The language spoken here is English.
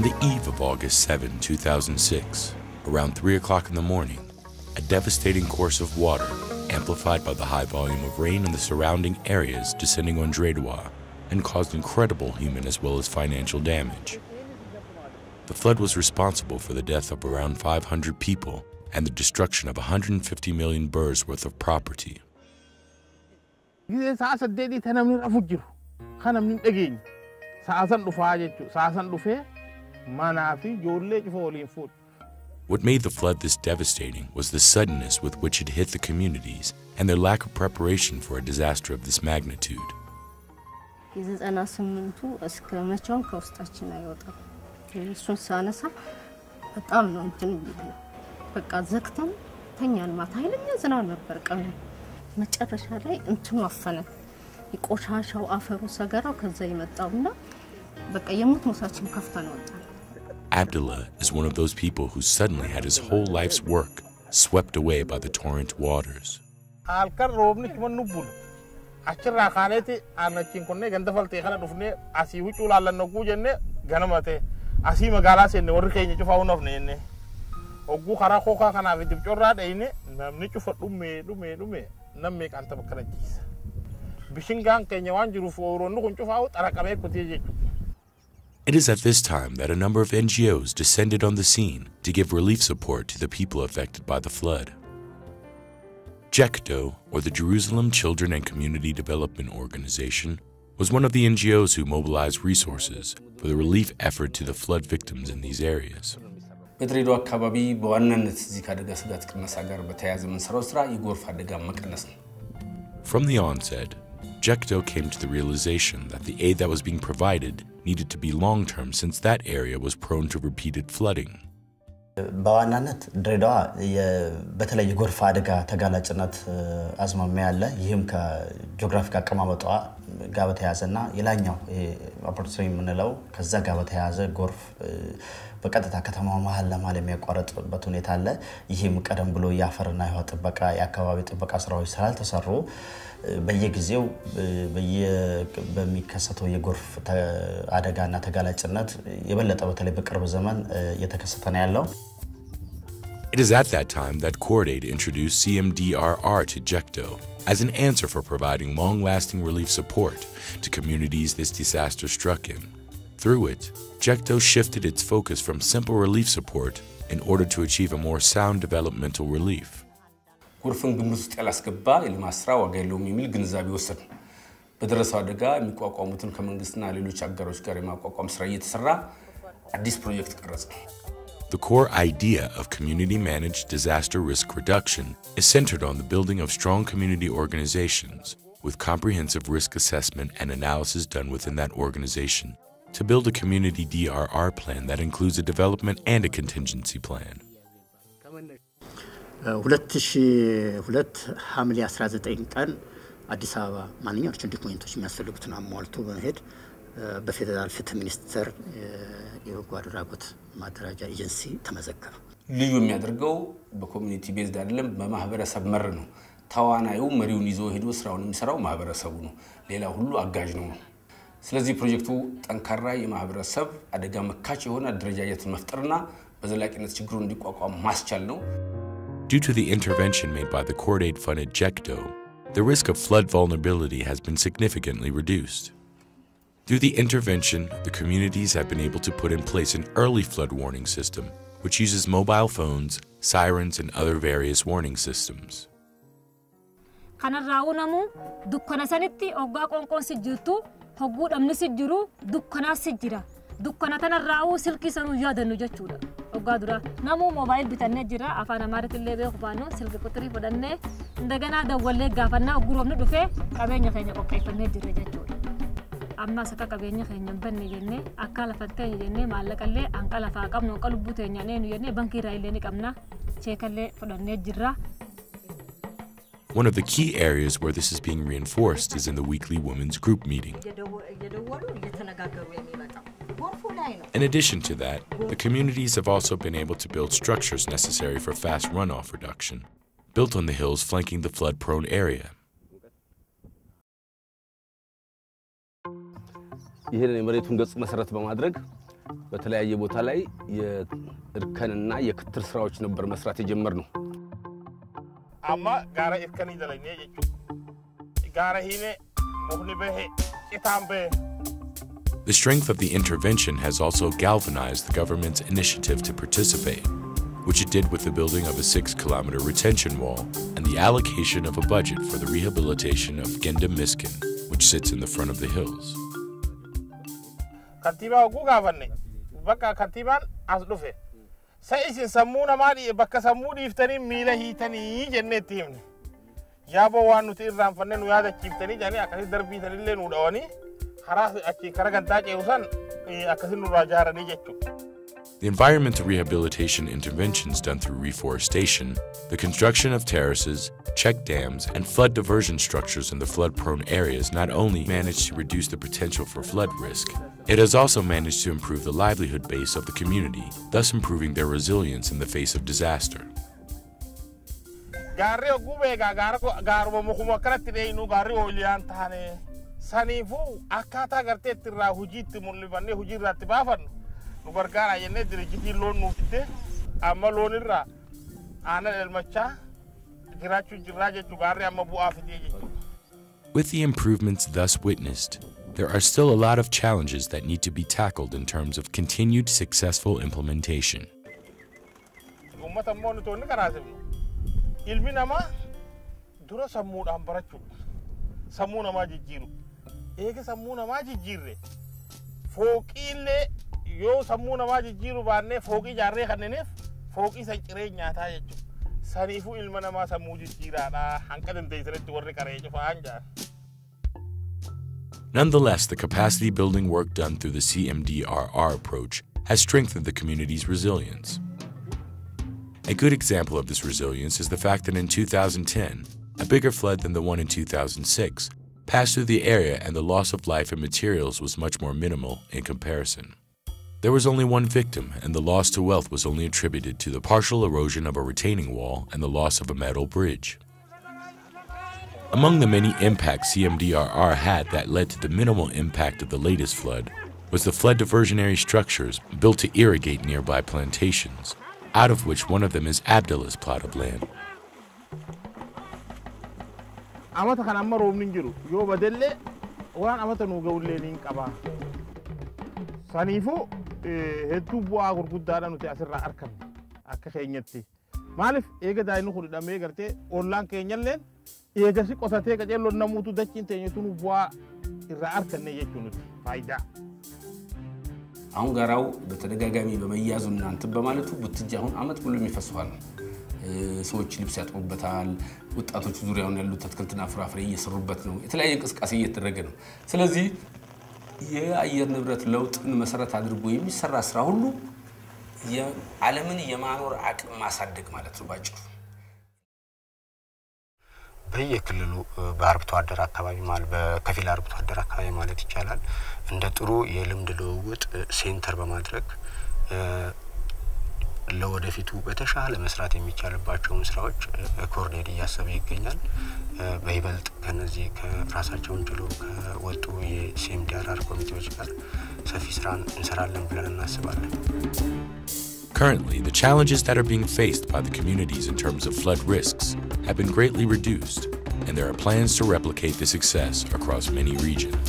On the eve of August 7, 2006, around 3 o'clock in the morning, a devastating course of water, amplified by the high volume of rain in the surrounding areas, descending on Dire Dawa and caused incredible human as well as financial damage. The flood was responsible for the death of around 500 people and the destruction of 150 million birrs worth of property. What made the flood this devastating was the suddenness with which it hit the communities and their lack of preparation for a disaster of this magnitude. Abdullah is one of those people who suddenly had his whole life's work swept away by the torrent waters. It is at this time that a number of NGOs descended on the scene to give relief support to the people affected by the flood. JeCCDO, or the Jerusalem Children and Community Development Organization, was one of the NGOs who mobilized resources for the relief effort to the flood victims in these areas. From the onset, JeCCDO came to the realization that the aid that was being provided needed to be long-term since that area was prone to repeated flooding. በዋናነት ድሬዳዋ በተለይ የጎርፍ አደጋ ተጋላጭነት አዝማሚያ ያለ ይህም ከጂኦግራፊክ አቀማመጧ ጋር በተያያዘና የላኛው አፖርቹኒቲ ምንለው ከዛ ጋር በተያያዘ ጎርፍ በቀጥታ ከተማው መሃል ለማለ የሚያቋርጥበት ሁኔታ አለ። ይህም ቀደም ብሎ ያፈርና ይዋ ጥበቃ የአካባቢ ጥበቃ ስራዎች ስላልተሰሩ በየጊዜው በሚከሰተው የጎርፍ አደጋና ተጋላጭነት የበለጠ በተለይ በቅርብ ዘመን እየተከሰተ ነው ያለው። It is at that time that Cordaid introduced CMDRR to JeCCDO as an answer for providing long-lasting relief support to communities this disaster struck in. Through it, JeCCDO shifted its focus from simple relief support in order to achieve a more sound developmental relief. ጎርፍን ግምት ውስጥ ያላስገባ የልማት ስራ ዋጋ የለውም የሚል ግንዛቤ ወሰድ በደረሰው አደጋ የሚቋቋሙትን ከመንግስትና ሌሎች አጋሮች ጋር የማቋቋም ስራ እየተሰራ አዲስ ፕሮጀክት ቀረጸ። The core idea of community-managed disaster risk reduction is centered on the building of strong community organizations with comprehensive risk assessment and analysis done within that organization to build a community DRR plan that includes a development and a contingency plan. 2002 ሐምሌ 19 ቀን አዲስ አበባ ማንኛውም ዶክመንቶች የሚያስፈልጉትን አሟልቶ በመሄድ በፌደራል ፍትህ ሚኒስቴር የበጎ አድራጎት ማደራጃ ኤጀንሲ ተመዘገበ። ልዩ የሚያደርገው በኮሚኒቲ ቤዝድ አይደለም በማህበረሰብ መር ነው። ታዋናዩ መሪውን ይዞ ሄዶ ስራውን የሚሰራው ማህበረሰቡ ነው። ሌላ ሁሉ አጋዥ ነው። ስለዚህ ፕሮጀክቱ ጠንካራ የማህበረሰብ አደጋ መካች የሆነ አደረጃጀት መፍጠርና በዘላቂነት ችግሩን እንዲቋቋም ማስቻል ነው። Due to the intervention made by the Cordaid-funded JeCCDO, the risk of flood vulnerability has been significantly reduced. Through the intervention, the communities have been able to put in place an early flood warning system, which uses mobile phones, sirens, and other various warning systems. dukkanatan raawu silki sanu yaadanu jechuudha ogaadura namu mobile bitanne jira afaan amaaratillee beekufaano silki qutri fudhanne indagana dawwalle gaafanna oguromne dhufe qabeenya keenya qoqqeeffanne jira jechuudha amma saka qabeenya keenya banne jenne akka lafatte jenne maallaqalle anqa lafa qabno qalbu teenya neenu jenne banki raayille ni qabna cheekalle fudhanne jira. One of the key areas where this is being reinforced is in the weekly women's group meeting. In addition to that, the communities have also been able to build structures necessary for fast runoff reduction, built on the hills flanking the flood-prone area. ይሄን የመሬቱን ገጽ መሰረት በማድረግ በተለያየ ቦታ ላይ የእርከንና የክትር ስራዎች ነበር መስራት የጀመርነው አማ ጋራ እርከን ይደለኝ የጁ ጋራ ሂኔ ሞክኒ በሄ ኢታምበ The strength of the intervention has also galvanized the government's initiative to participate, which it did with the building of a 6-kilometer retention wall and the allocation of a budget for the rehabilitation of Genda Miskin, which sits in the front of the hills. Katiba ugu gavanne baka katiban asdufe sai samuna mari baka samudi iftani mila hitani jenne timne yabo wanu tirran fanne nu yada kiftani jani akasi darbi tanille nu dawani haras akki karaganta usan akasi nu rajarani jechu. The environmental rehabilitation interventions done through reforestation, the construction of terraces, check dams, and flood diversion structures in the flood-prone areas not only managed to reduce the potential for flood risk, it has also managed to improve the livelihood base of the community, thus improving their resilience in the face of disaster. Nubargara yenne dirigiti loan nufite amma loanirra ana elmacha girachu jiraje tugare amma bu afite. With the improvements thus witnessed, there are still a lot of challenges that need to be tackled in terms of continued successful implementation. Ummata monu to ni karazim ilmi nama dura sammu ambarachu sammu nama jijiru ege sammu nama jijirre foqile yo samuna maji jiru banne foqi jarre kannenef foqi sancire nyaata jechu sanifu ilma nama samu jiraada hankaden deeysaretti warri qaree cufaanja. Nonetheless, the capacity building work done through the CMDRR approach has strengthened the community's resilience. A good example of this resilience is the fact that in 2010, a bigger flood than the one in 2006 passed through the area and the loss of life and materials was much more minimal in comparison. There was only one victim, and the loss to wealth was only attributed to the partial erosion of a retaining wall and the loss of a metal bridge. Among the many impacts CMDRR had that led to the minimal impact of the latest flood was the flood diversionary structures built to irrigate nearby plantations, out of which one of them is Abdullah's plot of land. Amata kan amma roobni jiru yoo badelle waan amata nu gawleeniin qaba sanifu heddu bu'a gurguddaadha nuti asirraa arkan akka keenyatti maalif eega daayinu khudhamee garte ollaan keenyalleen eega si qotatee qaceelloon namuutu dachiin teenyetu nu bu'a irraa arkanne jechuu nuti faayidaa አሁን ጋራው በተደጋጋሚ በመያዙና እንትን በማለቱ ብትጅ አሁን አመት ብሎ የሚፈስፋል ሰዎች ልብስ ያጥቡበታል ወጣቶች ዙሪያውን ያሉት አትክልትና ፍራፍሬ እየሰሩበት ነው የተለያየ እንቅስቃሴ እየተደረገ ነው ስለዚህ የአየር ንብረት ለውጥን መሰረት አድርጎ የሚሰራ ስራ ሁሉ የዓለምን የማኖር አቅም ማሳደግ ማለት ነው ባጭሩ በየክልሉ በአርብቶ አደር አካባቢ ማለት በከፊል አርብቶ አደር አካባቢ ማለት ይቻላል እንደ ጥሩ የልምድ ልውውጥ ሴንተር በማድረግ ለወደፊቱ በተሻለ መስራት የሚቻልባቸውን ስራዎች ኮርዴድ እያሰበ ይገኛል በይበልጥ ከነዚህ ከራሳቸውን ችሎ ከወጡ የሲኤምዲአርአር ኮሚቴዎች ጋር ሰፊ ስራን እንሰራለን ብለን እናስባለን Currently, the challenges that are being faced by the communities in terms of flood risks have been greatly reduced, and there are plans to replicate the success across many regions.